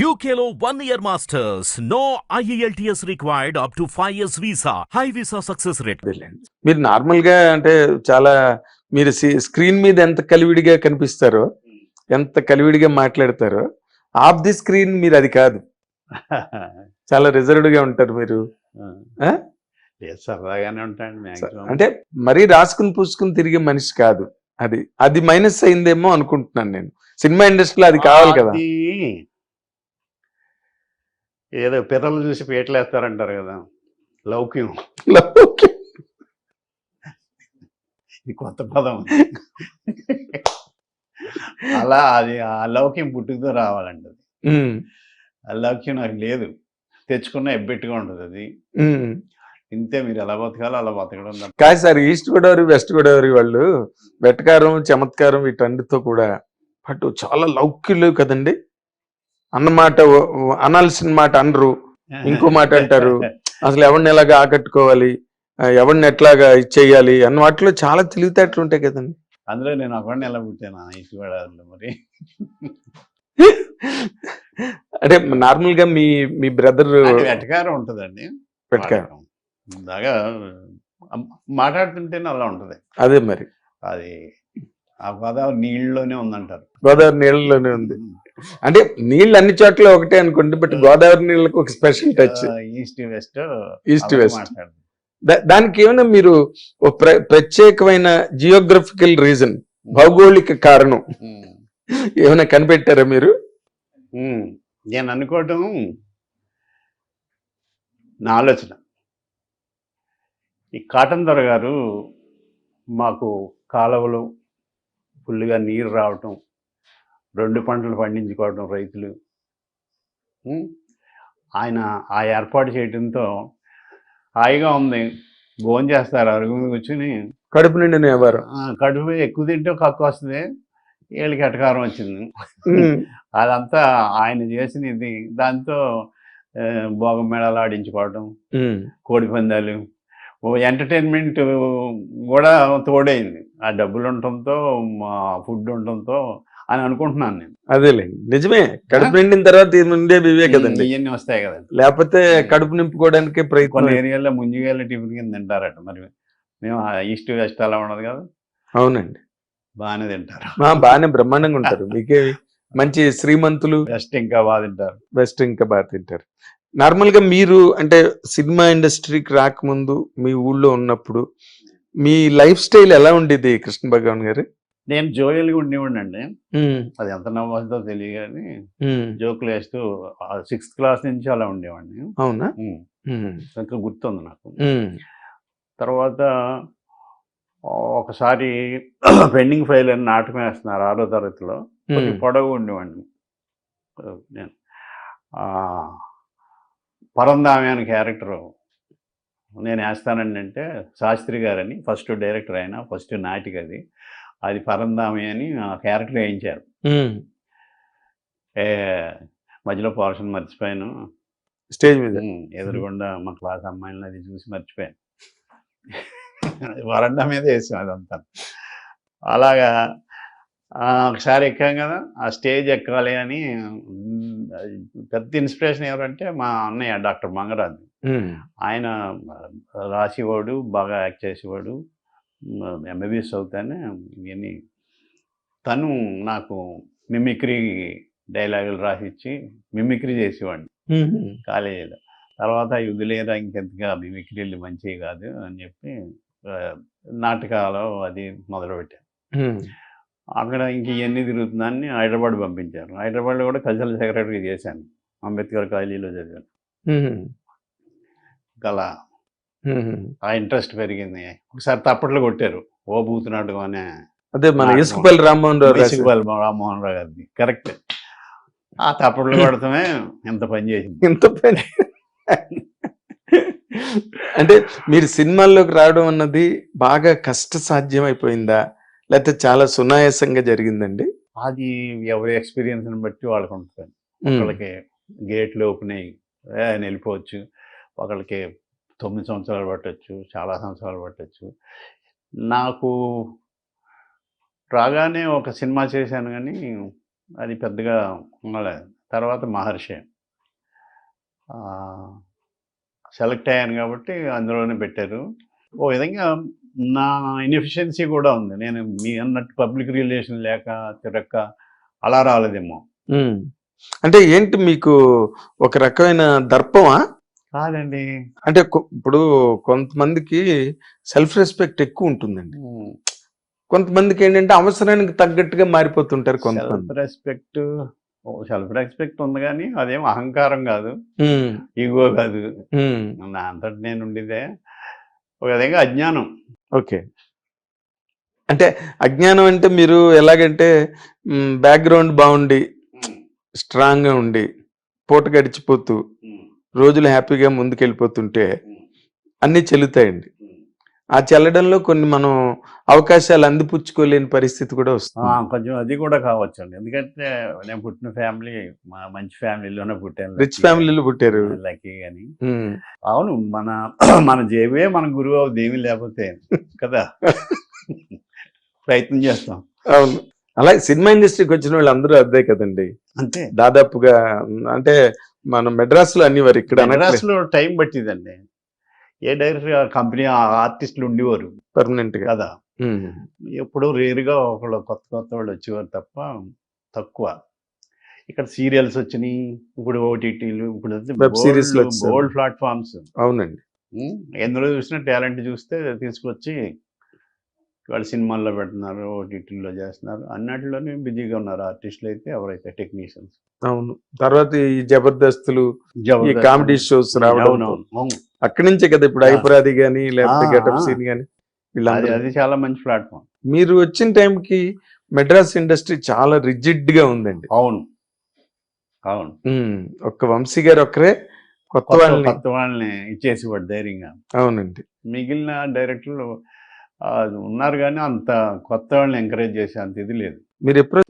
UKLO 1 year masters. No IELTS required up to 5 years visa. High visa success rate. మీరు నార్మల్గా అంటే చాలా మీరు స్క్రీన్ మీద ఎంత కలివిడిగా కనిపిస్తారో, ఎంత కలివిడిగా మాట్లాడతారో, ఆఫ్ ది స్క్రీన్ మీరు అది కాదు. చాలా రిజర్వ్డ్ గా ఉంటారు మీరు. సరదాగానే ఉంటాయండి. అంటే మరీ రాసుకుని పూసుకుని తిరిగే మనిషి కాదు. అది మైనస్ అయిందేమో అనుకుంటున్నాను నేను. సినిమా ఇండస్ట్రీలో అది కావాలి కదా. ఏదో పిల్లలు చూసి పేటలేస్తారంటారు కదా, లౌక్యం. ఇది కొత్త పదం. అలా అది ఆ లౌక్యం పుట్టుకతో రావాలండి. ఆ లౌక్యం నాకు లేదు, తెచ్చుకున్న ఎబ్బెట్టుగా ఉంటుంది అది. ఇంతే, మీరు ఎలా బతకాలో అలా బతకడం. కాదు sir, east Godavari west Godavari వాళ్ళు వెటకారం చమత్కారం వీటన్నిటితో కూడా పట్టు చాలా లౌక్యులు కదండి. అన్నమాట అనాల్సిన మాట అనరు, ఇంకో మాట అంటారు. అసలు ఎవరిని ఎలాగా ఆకట్టుకోవాలి, ఎవరిని ఎట్లాగా ఇచ్చేయాలి అన్న వాటిలో చాలా తెలివితేటలు ఉంటాయి కదండి. అందులో నేను ఒకరిని ఎలా పుట్టాను ఈస్ట్ గోదావరిలో. మరి అంటే నార్మల్ గా మీ బ్రదర్ వెటకారం ఉంటుందండి. వెటకారం బాగా మాట్లాడుతుంటేనే అలా ఉంటది. అదే మరి అది ఆ గోదావరి నీళ్ళలోనే ఉందంటారు. గోదావరి నీళ్ళలోనే ఉంది అంటే నీళ్ళు అన్ని చోట్ల ఒకటే అనుకోండి, బట్ గోదావరి నీళ్ళకి ఒక స్పెషల్ టచ్. ఈస్ట్ వెస్ట్ దానికి ఏమైనా మీరు ప్రత్యేకమైన జియోగ్రఫికల్ రీజన్, భౌగోళిక కారణం ఏమైనా కనిపెట్టారా మీరు? నేను అనుకోవటం నా ఆలోచన. ఈ కాటన్ దొర గారు మాకు కాలువలు ఫుల్గా నీరు రావటం, 2 పంటలు పండించుకోవటం రైతులు, ఆయన ఆ ఏర్పాటు చేయడంతో హాయిగా ఉంది. భోజనం చేస్తారు అరుగు మీద కూర్చుని, కడుపు నిండిన ఎవరు కడుపు ఎక్కువ తింటే కక్కు వస్తుంది, వీళ్ళకి ఎటకారం వచ్చింది. అదంతా ఆయన చేసినది. దాంతో భోగం మేళాలు ఆడించుకోవడం, కోడి పందాలు, ఎంటర్టైన్మెంట్ కూడా తోడైంది. ఆ డబ్బులు ఉండటంతో, ఫుడ్ ఉండటంతో అని అనుకుంటున్నాను నేను. అదేలే, నిజమే. కడుపు నిండిన తర్వాత ఉండేవి ఇవే కదండి, ఇవన్నీ వస్తాయి కదండి. లేకపోతే కడుపు నింపుకోవడానికి ప్రయత్నం. కొన్ని ఏరియాలో ముంజిగాయల టిఫిన్ కింద తింటారట. మరి మేము ఈస్ట్ వెస్ట్ అలా ఉండదు కదా. అవునండి, బాగానే తింటారు. బాగానే బ్రహ్మాండంగా ఉంటారు. మీకే మంచి శ్రీమంతులు. వెస్ట్ ఇంకా బాగా తింటారు. వెస్ట్ ఇంకా బాగా తింటారు. నార్మల్ గా మీరు అంటే సినిమా ఇండస్ట్రీకి రాకముందు మీ ఊళ్ళో ఉన్నప్పుడు మీ లైఫ్ స్టైల్ ఎలా ఉండేది కృష్ణ భగవాన్ గారు? నేను జోయల్గా ఉండేవాడిని అండి. అది ఎంత నవ్వుతుందో తెలియదు కానీ జోకులు వేస్తూ 6th క్లాస్ నుంచి అలా ఉండేవాడిని. అవునా? ఇంకా గుర్తుంది నాకు. తర్వాత ఒకసారి పెండింగ్ ఫైల్ అని నాటకం వేస్తున్నారు 6వ తరగతిలో. కొంచెం పొడవు ఉండేవాడిని నేను. పరంధామి అని క్యారెక్టరు నేను వేస్తానండి. అంటే శాస్త్రి గారని ఫస్ట్ డైరెక్టర్, అయినా ఫస్ట్ నాటిక అది పరంధామి అని ఆ క్యారెక్టర్ వేయించారు. మధ్యలో పోర్షన్ మర్చిపోయాను, స్టేజ్ మీద ఎదురుగుండా మా క్లాస్ అమ్మాయిని అది చూసి మర్చిపోయాను. వరండా మీద వేసాం అదంతా. అలాగా ఒకసారి ఎక్కాం కదా, ఆ స్టేజ్ ఎక్కాలి అని పెద్ద ఇన్స్పిరేషన్ ఎవరంటే మా అన్నయ్య డాక్టర్ మంగరాజు. ఆయన రాసేవాడు, బాగా యాక్ట్ చేసేవాడు, MBBS చదువుతానే ఇవన్నీ. తను నాకు మిమిక్రీ డైలాగులు రాసిచ్చి మిమిక్రీ చేసేవాడిని కాలేజీలో. తర్వాత వదిలేరా ఇంకెంతగా మిమిక్రీలు మంచివి కాదు అని చెప్పి నాటకాలు అది మొదలుపెట్టాను. అక్కడ ఇంక ఇవన్నీ తిరుగుతుందని హైదరాబాద్ పంపించారు. హైదరాబాద్లో కూడా కల్చరల్ సెక్రటరీ చేశాను. అంబేద్కర్ కాలేజీలో చదివాను. అలా ఆ ఇంట్రెస్ట్ పెరిగింది. ఒకసారి తప్పట్లు కొట్టారు, ఓ బూతునాటకం అనే. అదే మన ఇసుకపల్లి రామ్మోహన్ రావు గారిది. కరెక్ట్. ఆ తప్పట్లు కొడతామే ఎంత పని చేసింది. ఎంత పని అంటే మీరు సినిమాల్లోకి రావడం అన్నది బాగా కష్టసాధ్యం అయిపోయిందా, లేకపోతే చాలా సునాయాసంగా జరిగిందండి? అది ఎవరి ఎక్స్పీరియన్స్ని బట్టి వాళ్ళకి ఉంటుంది. ఒకళ్ళకి గేట్లు ఓపెన్ అయ్యి వెళ్ళిపోవచ్చు, ఒకళ్ళకి 9 సంవత్సరాలు పట్టచ్చు, చాలా సంవత్సరాలు పట్టచ్చు. నాకు రాగానే ఒక సినిమా చేశాను కానీ అది పెద్దగా ఉండలేదు. తర్వాత మహర్షి. సెలెక్ట్ అయ్యాను కాబట్టి అందులోనే పెట్టారు. ఓ విధంగా నా ఇన్ఎఫిషియన్సీ కూడా ఉంది. నేను మీ అన్నట్టు పబ్లిక్ రిలేషన్ లేక తిరక్క అలా రాలేదేమో. అంటే ఏంటి మీకు ఒక రకమైన దర్పమా? కాదండి. అంటే ఇప్పుడు కొంతమందికి సెల్ఫ్ రెస్పెక్ట్ ఎక్కువ ఉంటుందండి. కొంతమందికి ఏంటంటే అవసరానికి తగ్గట్టుగా మారిపోతుంటారు కొంతమంది. సెల్ఫ్ రెస్పెక్ట్ ఉంది కానీ అదేం అహంకారం కాదు, ఈగో కాదు. నా అంతటి నేను ఉండేదే ఒక విధంగా అజ్ఞానం. ఓకే. అంటే అజ్ఞానం అంటే మీరు ఎలాగంటే బ్యాక్గ్రౌండ్ బాగుండి స్ట్రాంగ్ గా ఉండి పూట గడిచిపోతూ రోజులు హ్యాపీగా ముందుకెళ్ళిపోతుంటే అన్నీ చెల్లుతాయండి. ఆ చెల్లడంలో కొన్ని మనం అవకాశాలు అందిపుచ్చుకోలేని పరిస్థితి కూడా వస్తుంది. కొంచెం అది కూడా కావచ్చు అండి. ఎందుకంటే నేను పుట్టిన ఫ్యామిలీ మంచి ఫ్యామిలీలోనే పుట్టాను. రిచ్ ఫ్యామిలీలో పుట్టారు. లక్కీ అని. అవును, మన జేబే మన గురువు అవుతుంది ఏమీ లేకపోతే కదా. ప్రయత్నం చేస్తాం. అవును. అలాగే సినిమా ఇండస్ట్రీకి వచ్చిన వాళ్ళు అందరూ అదే కదండి. అంతే దాదాపుగా. అంటే మనం మెడ్రాస్ లో అన్ని ఇక్కడ మెడ్రాస్ లో టైం పట్టిందండి. ఏ డైరెక్టర్ కంపెనీ ఆర్టిస్టులు ఉండేవారు పర్మనెంట్ గా కదా. ఎప్పుడు రేరుగా ఒకళ్ళు కొత్త వాళ్ళు వచ్చేవారు తప్ప తక్కువ. ఇక్కడ సీరియల్స్ వచ్చినాయి, ఇప్పుడు ఓటీటీలు, ఇప్పుడు వెబ్ సిరీస్ గోల్డ్ ప్లాట్ఫామ్స్. అవునండి. ఎందులో చూసినా టాలెంట్ చూస్తే తీసుకొచ్చి వాళ్ళు సినిమాల్లో పెడుతున్నారు, ఓటీటీలో చేస్తున్నారు, అన్నిటిలోనే బిజీగా ఉన్నారు ఆర్టిస్టులు అయితే, ఎవరైతే టెక్నీషియన్స్. అవును. తర్వాత ఈ జబర్దస్తులు, ఈ కామెడీ షోస్ రావడం, అక్కడి నుంచే కదా ఇప్పుడు ఐపరాది గానీ లేకపోతే గెటప్ సీన్ గానీ అది చాలా మంచి ప్లాట్ఫామ్. మీరు వచ్చిన టైంకి మెడ్రాస్ ఇండస్ట్రీ చాలా రిజిడ్ గా ఉందండి. అవును అవును. ఒక్క వంశీ గారు ఒక్కరే కొత్త వాళ్ళని ఇచ్చేసేవాడు ధైర్యంగా. అవునండి. మిగిలిన డైరెక్టర్లు ఉన్నారు కానీ అంత కొత్త వాళ్ళని ఎంకరేజ్ చేసే అంత ఇది లేదు. మీరు ఎప్పుడు